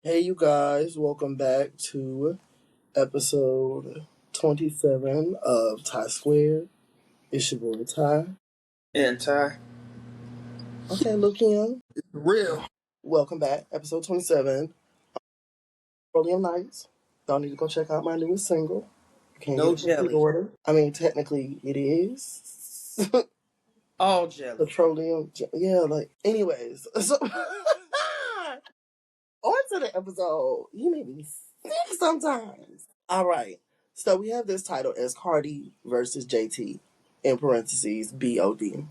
Hey, you guys, welcome back to episode 27 of Ty Squared. It's your boy Ty. And Ty. Okay, look Kim. Real. Welcome back, episode 27. Petroleum Nights. Y'all need to go check out my newest single. You can't No get it from jelly. pre-order. I mean, technically, it is. All jelly. Yeah, like, anyways. So, on to the episode. You make me sick sometimes. All right. So we have this title as Cardi versus JT, in parentheses, BOD.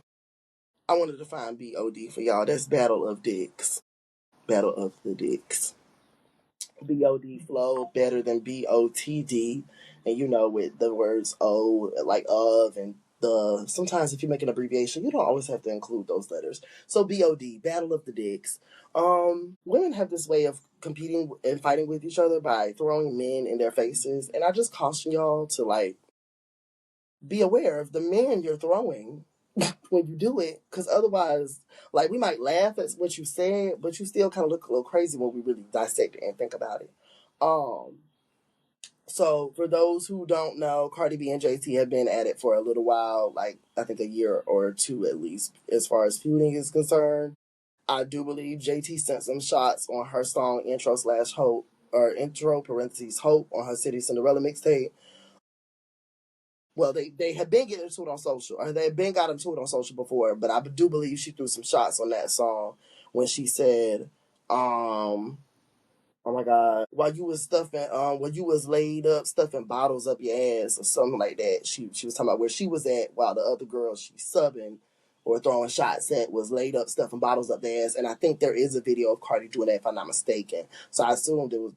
I wanted to define BOD for y'all. That's Battle of Dicks. Battle of the Dicks. BOD flow better than BOTD. And with the words O, like of, and the. Sometimes if you make an abbreviation, you don't always have to include those letters. So BOD, Battle of the Dicks. Women have this way of competing and fighting with each other by throwing men in their faces. And I just caution y'all to, like, be aware of the men you're throwing when you do it, because otherwise, like, we might laugh at what you said, but you still kind of look a little crazy when we really dissect it and think about it. So for those who don't know, Cardi B and JT have been at it for a little while, like I think a year or two at least, as far as feuding is concerned. I do believe JT sent some shots on her song intro/hope, or intro parentheses hope, on her City Cinderella mixtape. Well, they had been getting into it on social, or they had been got into it on social before, but I do believe she threw some shots on that song when she said, "Oh my God, while you was laid up stuffing bottles up your ass," or something like that. She was talking about where she was at while the other girl she's subbing or throwing shots at was laid up stuffing bottles up their ass. And I think there is a video of Cardi doing that, if I'm not mistaken. So I assumed it was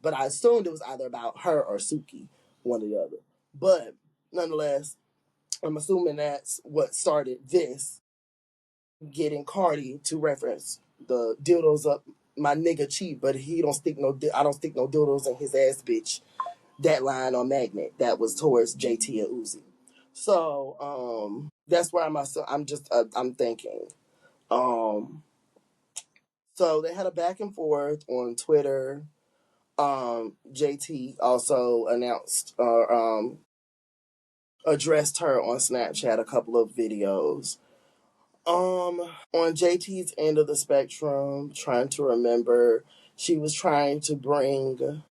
either about her or Suki, one or the other. But nonetheless, I'm assuming that's what started this, getting Cardi to reference the dildos up my nigga cheap, but I don't stick no dildos in his ass, bitch. That line on Magnet that was towards JT and Uzi. So that's where I'm thinking. So they had a back and forth on Twitter. JT also announced addressed her on Snapchat, a couple of videos. On JT's end of the spectrum, trying to remember, she was trying to bring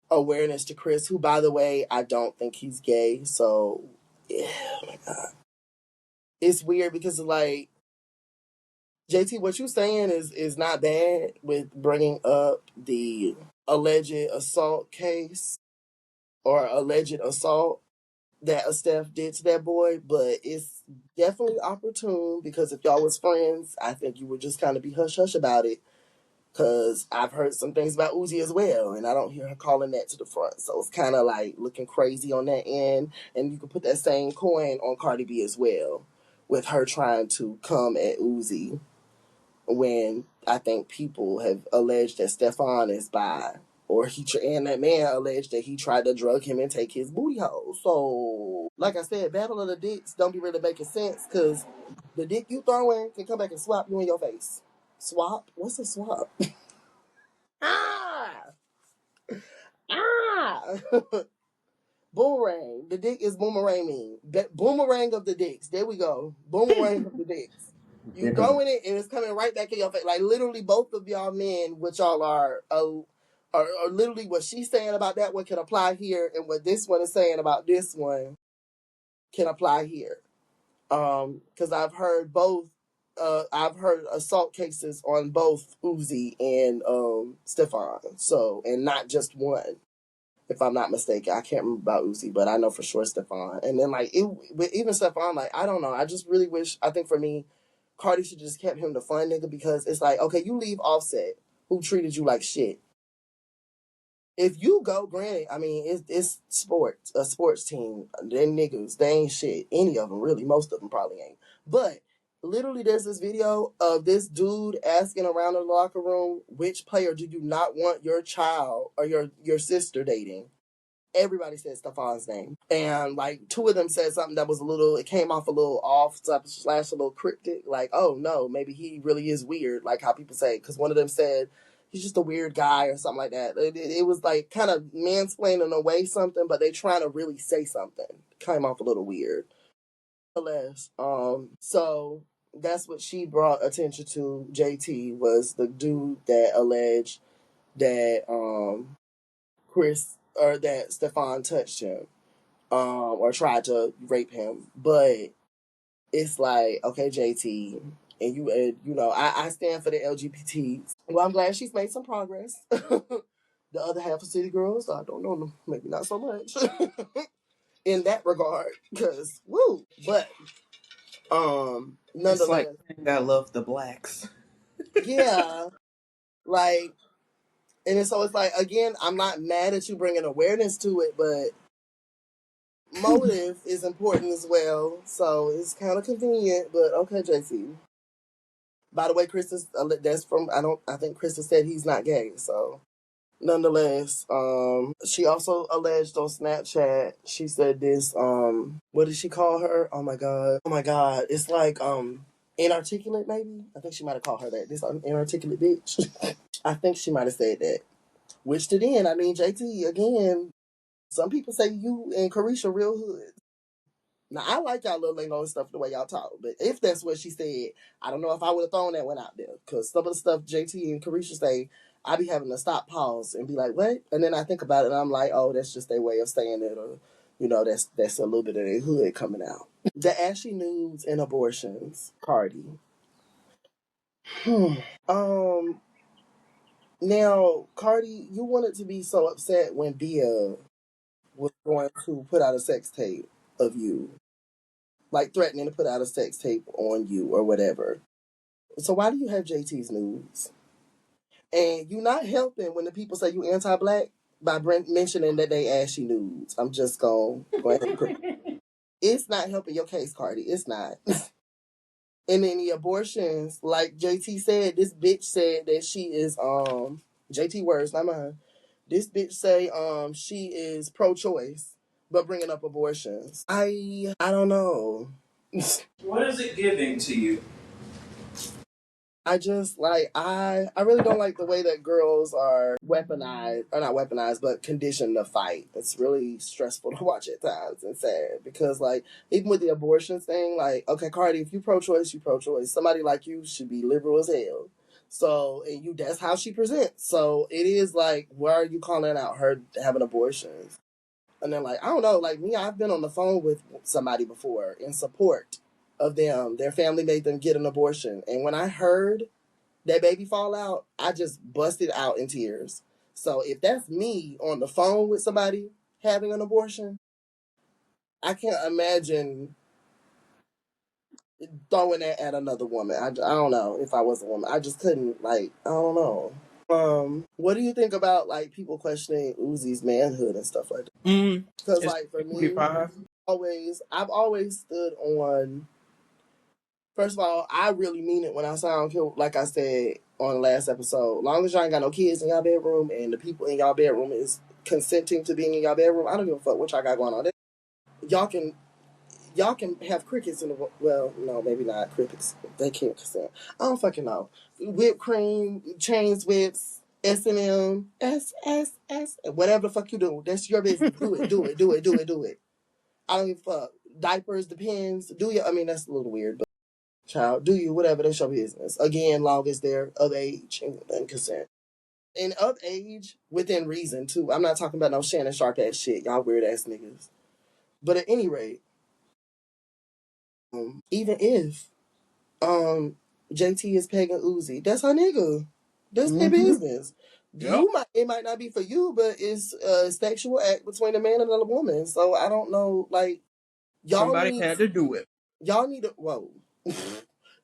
awareness to Chris, who, by the way, I don't think he's gay. So, yeah, oh my God. It's weird because, like, JT, what you're saying is not bad with bringing up the alleged assault case or alleged assault that a Steph did to that boy, but it's definitely opportune because if y'all was friends, I think you would just kind of be hush hush about it. Because I've heard some things about Uzi as well, and I don't hear her calling that to the front. So it's kind of like looking crazy on that end. And you can put that same coin on Cardi B as well, with her trying to come at Uzi when I think people have alleged that Stefan is bi. And that man alleged that he tried to drug him and take his booty hole. So, like I said, Battle of the Dicks don't be really making sense because the dick you throwing can come back and swap you in your face. Swap? What's a swap? Ah! Ah! Boomerang. The dick is boomerang. Boomerang of the dicks. There we go. Boomerang of the dicks. You throwing it and it's coming right back in your face. Like literally, both of y'all men, which y'all are literally what she's saying about that one can apply here, and what this one is saying about this one can apply here. Because I've heard both. I've heard assault cases on both Uzi and Stefan. So, and not just one, if I'm not mistaken. I can't remember about Uzi, but I know for sure Stefan. And then but even Stefan, like, I don't know. I just really wish. I think for me, Cardi should just kept him the fun nigga, because it's like, okay, you leave Offset, who treated you like shit. If you go, granted, I mean, it's sports, a sports team. They're niggas. They ain't shit. Any of them, really. Most of them probably ain't. But literally, there's this video of this dude asking around in the locker room, which player do you not want your child or your sister dating? Everybody said Stefan's name. And, like, two of them said something that was it came off a little off, slash a little cryptic. Like, oh, no, maybe he really is weird, like how people say. Because one of them said he's just a weird guy or something like that. It was like kind of mansplaining away something, but they trying to really say something. Came off a little weird. Nonetheless, so that's what she brought attention to. JT was the dude that alleged that Chris or that Stefan touched him, or tried to rape him. But it's like, okay, JT, and you know, I stand for the LGBTs. Well, I'm glad she's made some progress. The other half of City Girls, I don't know, maybe not so much in that regard, because woo. But It's like nonetheless, I love the blacks. yeah, like, and so it's like, again, I'm not mad at you bringing awareness to it, but motive is important as well. So it's kind of convenient, but okay, JC. By the way, Chris is that's from I think Chris has said he's not gay. So nonetheless, she also alleged on Snapchat. She said this. What did she call her? Oh my god. Oh my god. It's like inarticulate. Maybe I think she might have called her that. This inarticulate bitch. I think she might have said that. Which to then, I mean, JT again. Some people say you and Carisha real hood. Now I like y'all little lingo and stuff the way y'all talk, but if that's what she said, I don't know if I would have thrown that one out there because some of the stuff JT and Carisha say, I be having to stop, pause, and be like, "What?" And then I think about it, and I'm like, "Oh, that's just their way of saying it," or you know, that's a little bit of their hood coming out. The ashy nudes and abortions, Cardi. Hmm. Um. Now, Cardi, you wanted to be so upset when Bia was going to put out a sex tape of you, like threatening to put out a sex tape on you or whatever. So why do you have JT's nudes? And you're not helping when the people say you anti-black by mentioning that they ashy nudes. I'm just going to go ahead and put. It's not helping your case, Cardi. It's not. And then the abortions, like JT said, this bitch said that she is JT words, not mine. This bitch say she is pro-choice, but bringing up abortions. I don't know. What is it giving to you? I just like I really don't like the way that girls are weaponized or not weaponized but conditioned to fight. It's really stressful to watch at times and sad because like even with the abortion thing, like okay, Cardi, if you pro-choice, you pro-choice. Somebody like you should be liberal as hell. So and you that's how she presents. So it is like why are you calling out her having abortions? And then like I don't know, like me, I've been on the phone with somebody before in support of them. Their family made them get an abortion, and when I heard that baby fall out, I just busted out in tears. So if that's me on the phone with somebody having an abortion, I can't imagine throwing that at another woman. I don't know if I was a woman. I just couldn't like I don't know. What do you think about like people questioning Uzi's manhood and stuff like that? Because It's like for me, 25. I've always stood on. First of all, I really mean it when I sound like I said on the last episode. Long as y'all ain't got no kids in y'all bedroom and the people in y'all bedroom is consenting to being in y'all bedroom, I don't give a fuck what y'all got going on there. Y'all can y'all can have crickets in the well, no, maybe not crickets. They can't consent. I don't fucking know. Whipped cream, chains whips, S&M, whatever the fuck you do. That's your business. Do it, do it, do it, do it, do it. I don't give a fuck. Diapers, depends. Do you? I mean, that's a little weird, but child, do you, whatever, that's your business. Again, long as they're of age and consent. And of age within reason, too. I'm not talking about no Shannon Sharp ass shit, y'all weird ass niggas. But at any rate, even if JT is pegging Uzi, that's her nigga. That's their Mm-hmm. business. Yep. It might not be for you, but it's a sexual act between a man and a woman. So I don't know, like, y'all Somebody need had to do it. y'all need to whoa.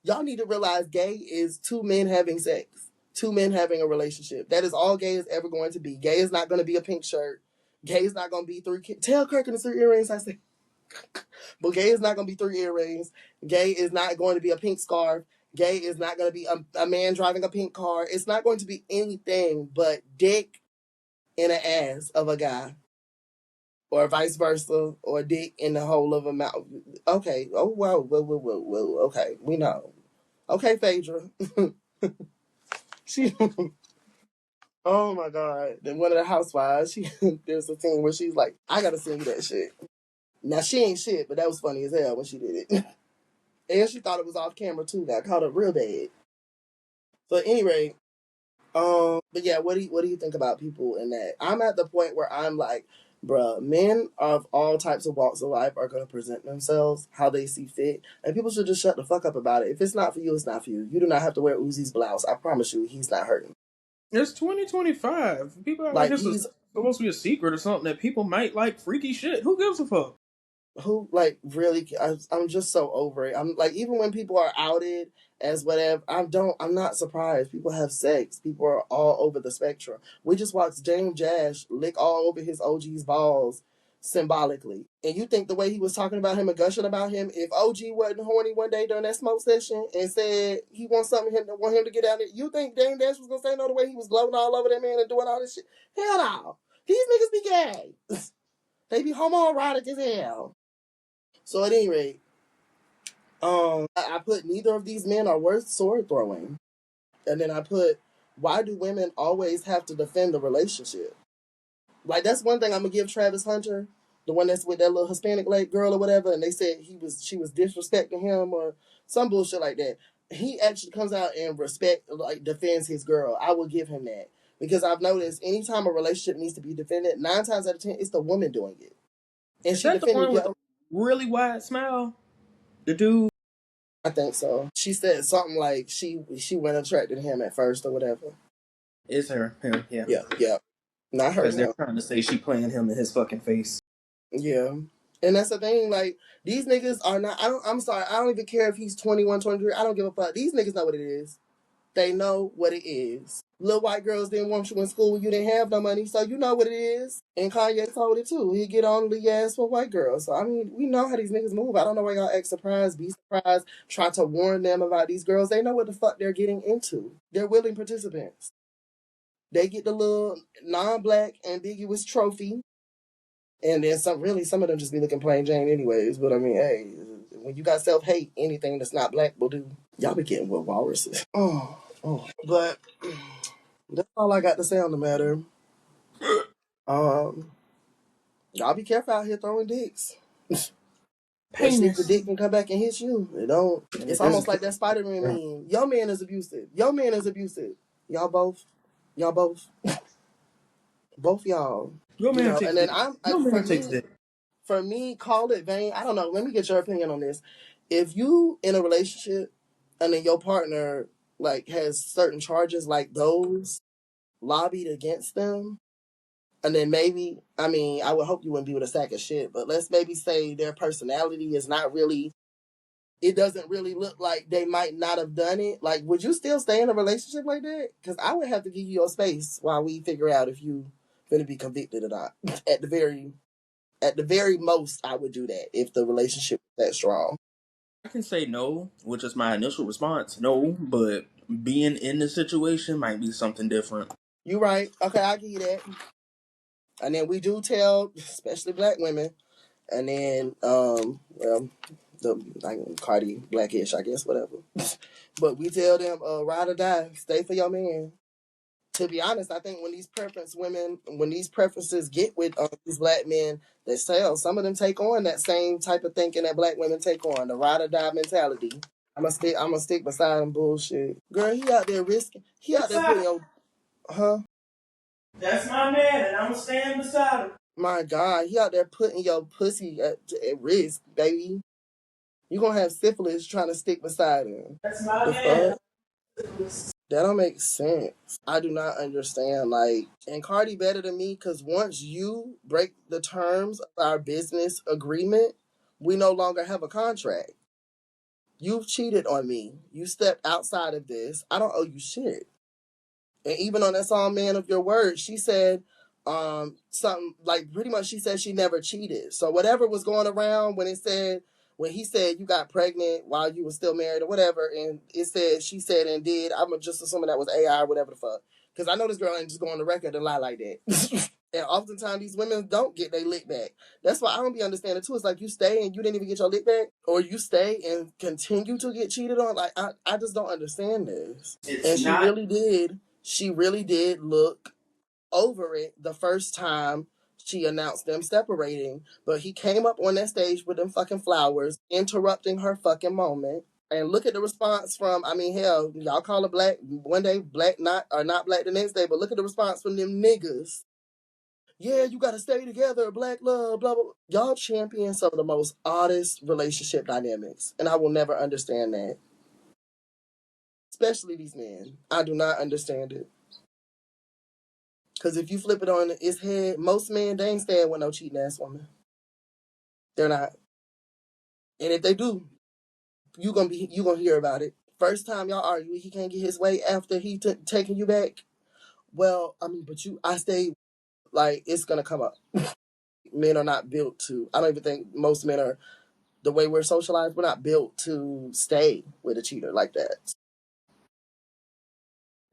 Y'all need to realize gay is two men having sex. Two men having a relationship. That is all gay is ever going to be. Gay is not going to be a pink shirt. Gay is not going to be three tell Kirk and the three earrings, I say. But gay is not going to be three earrings. Gay is not going to be a pink scarf. Gay is not going to be a man driving a pink car. It's not going to be anything but dick in the ass of a guy. Or vice versa. Or dick in the hole of a mouth. Okay. Oh, whoa, whoa, whoa, whoa, whoa. Okay. We know. Okay, Phaedra. She Oh my god! Then one of the housewives, there's a scene where she's like, "I gotta send you that shit." Now she ain't shit, but that was funny as hell when she did it, and she thought it was off camera too. Got caught up real bad. So at any rate, but yeah, what do you think about people in that? I'm at the point where I'm like, bruh, men of all types of walks of life are gonna present themselves how they see fit, and people should just shut the fuck up about it. If it's not for you, it's not for you. You do not have to wear Uzi's blouse. I promise you, he's not hurting. It's 2025. People act like Like it's he's supposed to be a secret or something that people might like freaky shit. Who gives a fuck? who like really I'm just so over it. I'm like, even when people are outed as whatever, I'm not surprised. People have sex. People are all over the spectrum. We just watched James Jash lick all over his OG's balls symbolically, and you think the way he was talking about him and gushing about him, if OG wasn't horny one day during that smoke session and said he wants something want him to get out of it, you think James Jash was gonna say no the way he was gloating all over that man and doing all this shit? Hell no. These niggas be gay. They be homoerotic as hell. So at any rate, I put neither of these men are worth sword throwing, and then I put, why do women always have to defend the relationship? Like, that's one thing I'm gonna give Travis Hunter, the one that's with that little Hispanic like girl or whatever, and they said she was disrespecting him or some bullshit like that. He actually comes out and defends his girl. I will give him that, because I've noticed anytime a relationship needs to be defended, 9 times out of 10 it's the woman doing it, and Is she that the defended one with the yo. really wide smile? The dude? I think so. She said something like she went attracted to him at first or whatever. It's her. Him, yeah. Yeah, yeah. Not her, Because they're him. trying to say she playing him in his fucking face. Yeah. And that's the thing, like, these niggas are not, I'm sorry, I don't even care if he's 21, 23. I don't give a fuck. These niggas know what it is. They know what it is. Little white girls didn't want you in school when you didn't have no money, so you know what it is. And Kanye told it too. He get on the ass for white girls. So, I mean, we know how these niggas move. I don't know why y'all act surprised, be surprised, try to warn them about these girls. They know what the fuck they're getting into. They're willing participants. They get the little non-black ambiguous trophy, and then some of them just be looking plain Jane anyways. But I mean, hey, when you got self-hate, anything that's not black will do. Y'all be getting with walruses. Oh. But that's all I got to say on the matter. Um, y'all be careful out here throwing dicks. Especially if the Penis. dick can come back and hit you. It don't. It's There's almost like that Spider-Man meme. Your man is abusive. Your man is abusive. Y'all both. Y'all both. Both y'all. your You man know, takes and then dick. Your for man takes me, dick. call it vain. I don't know. Let me get your opinion on this. If you in a relationship and then your partner like has certain charges like those lobbied against them, and then maybe, I mean, I would hope you wouldn't be with a sack of shit, but let's maybe say their personality is not really, it doesn't really look like they might not have done it. Like, would you still stay in a relationship like that? Because I would have to give you your space while we figure out if you going to be convicted or not. At the very most, I would do that if the relationship was that strong. I can say no, which is my initial response. No, but being in the situation might be something different. You right. Okay, I'll give you that. And then we do tell, especially black women, and then well, the like Cardi blackish, I guess, whatever. But we tell them, ride or die, stay for your man. To be honest, I think when these preferences get with these black men that sell, some of them take on that same type of thinking that black women take on, the ride or die mentality. I'm gonna stick beside him bullshit. Girl, he out there risking. He out there putting your, huh? That's my man, and I'm gonna stand beside him. My God, he out there putting your pussy at risk, baby. You gonna have syphilis trying to stick beside him. That's my The man. fuck? That don't make sense. I do not understand. Like, and Cardi better than me because once you break the terms of our business agreement, we no longer have a contract. You've cheated on me. You stepped outside of this. I don't owe you shit. And even on that song "Man of Your Word," she said something like, pretty much she said she never cheated. So whatever was going around when he said you got pregnant while you were still married or whatever, and it said she said and did, I'm just assuming that was AI or whatever the fuck. Because I know this girl ain't just going on the record and lie like that. And oftentimes these women don't get their lick back. That's why I don't be understanding too. It's like you stay and you didn't even get your lick back, or you stay and continue to get cheated on. Like I just don't understand this. It's And not. she really did look over it the first time she announced them separating. But he came up on that stage with them fucking flowers, interrupting her fucking moment. And look at the response from, I mean, hell, y'all call it black one day, black not, or not black the next day, but look at the response from them niggas. Yeah, you gotta stay together, black love, blah, blah, blah. Y'all champion some of the most oddest relationship dynamics. And I will never understand that. Especially these men. I do not understand it. Because if you flip it on its head, most men, they ain't staying with no cheating ass woman. They're not. And if they do, you gonna hear about it. First time y'all argue, he can't get his way after he taking you back. Well, I mean, but I stayed. Like, it's gonna come up. Men are not built to. I don't even think most men are. The way we're socialized, we're not built to stay with a cheater like that.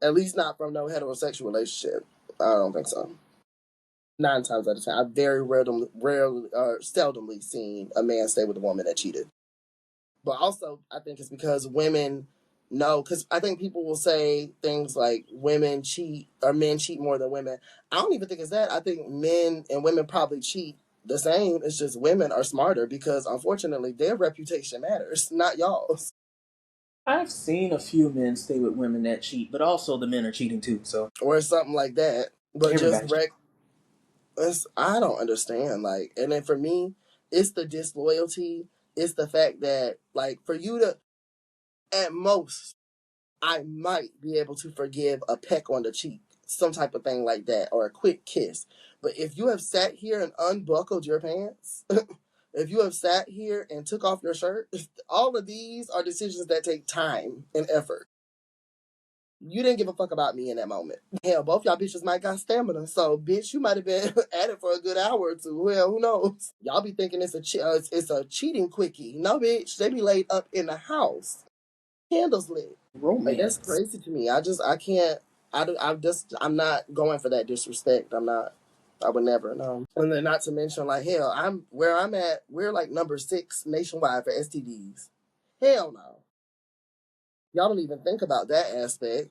At least not from no heterosexual relationship. I don't think so. 9 times out of 10, I've very rarely, seldomly seen a man stay with a woman that cheated. But also, I think it's because women know, because I think people will say things like women cheat or men cheat more than women. I don't even think it's that. I think men and women probably cheat the same. It's just women are smarter because unfortunately their reputation matters, not y'all's. I've seen a few men stay with women that cheat, but also the men are cheating too. So Or something like that. But just everybody's cheating. I don't understand. Like, and then for me, it's the disloyalty. It's the fact that, like, for you to, at most, I might be able to forgive a peck on the cheek, some type of thing like that, or a quick kiss. But if you have sat here and unbuckled your pants, if you have sat here and took off your shirt, all of these are decisions that take time and effort. You didn't give a fuck about me in that moment. Hell, both y'all bitches might got stamina. So, bitch, you might have been at it for a good hour or two. Well, who knows? Y'all be thinking it's a cheating quickie. No, bitch, they be laid up in the house, candles lit. Like, that's Romance. crazy to me. I can't. I'm not going for that disrespect. I'm not. I would never. No. And then not to mention, like, hell, I'm where I'm at. We're like number 6 nationwide for STDs. Hell no. Y'all don't even think about that aspect.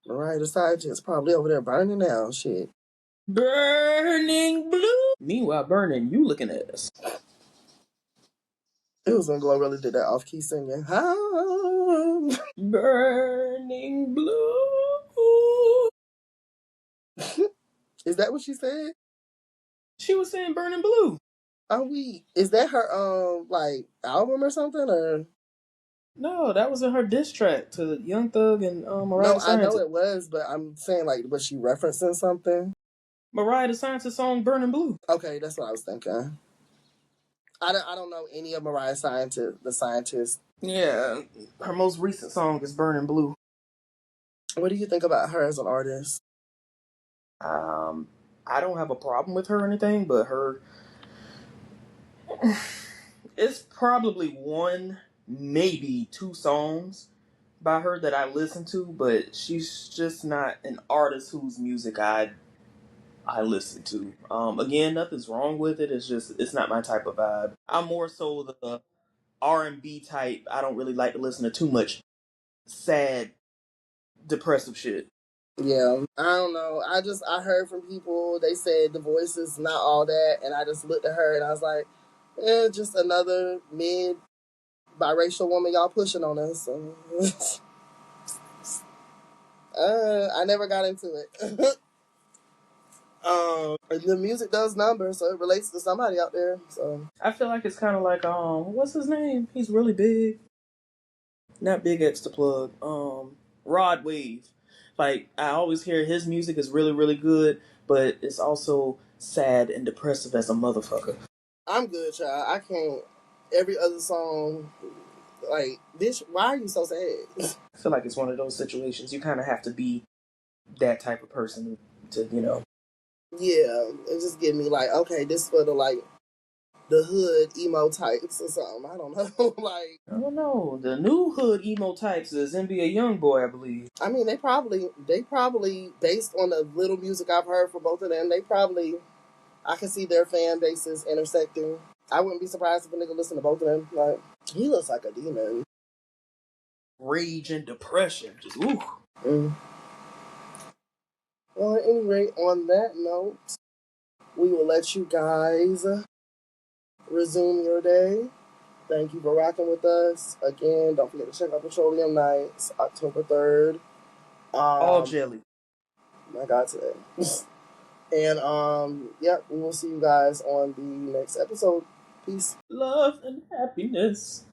Right, the scientist probably over there burning now. Shit. Burning blue. Meanwhile, burning, you looking at us. It was when Glorilla did that off key singing. Burning blue. Is that what she said? She was saying burning blue. Are we? Is that her like album or something or? No, that was in her diss track to Young Thug and Mariah No, the I know Scientist. it was, but I'm saying like was she referencing something? Mariah the Scientist song Burning Blue. Okay, that's what I was thinking. I don't know any of Mariah the scientist. Yeah, her most recent song is Burning Blue. What do you think about her as an artist? Um, I don't have a problem with her or anything, but her it's probably one, maybe two songs by her that I listen to, but she's just not an artist whose music I listen to. Again, nothing's wrong with it. It's just it's not my type of vibe. I'm more so the R&B type. I don't really like to listen to too much sad, depressive shit. Yeah, I don't know. I heard from people. They said the voice is not all that, and I just looked at her and I was like, just another mid biracial woman y'all pushing on us. So, I never got into it. The music does numbers, so it relates to somebody out there. So I feel like it's kind of like what's his name? He's really big. Not Big X to plug. Rod Wave. Like I always hear his music is really really good, but it's also sad and depressive as a motherfucker. I'm good, child. I can't. Every other song, like, bitch, why are you so sad? I feel like it's one of those situations you kind of have to be that type of person to Yeah, it just give me like, okay, this for the like the hood emo types or something. I don't know. Like, I don't know. The new hood emo types is NBA YoungBoy, I believe. I mean, they probably based on the little music I've heard from both of them, they probably I can see their fan bases intersecting. I wouldn't be surprised if a nigga listened to both of them. Like, he looks like a demon. Rage and depression, just ooh. Mm. Well, at any rate, on that note, we will let you guys resume your day. Thank you for rocking with us. Again, don't forget to check out Petroleum Nights, October 3rd. All Um, jelly. my God, today. And yep, we will see you guys on the next episode. Peace. Love and happiness.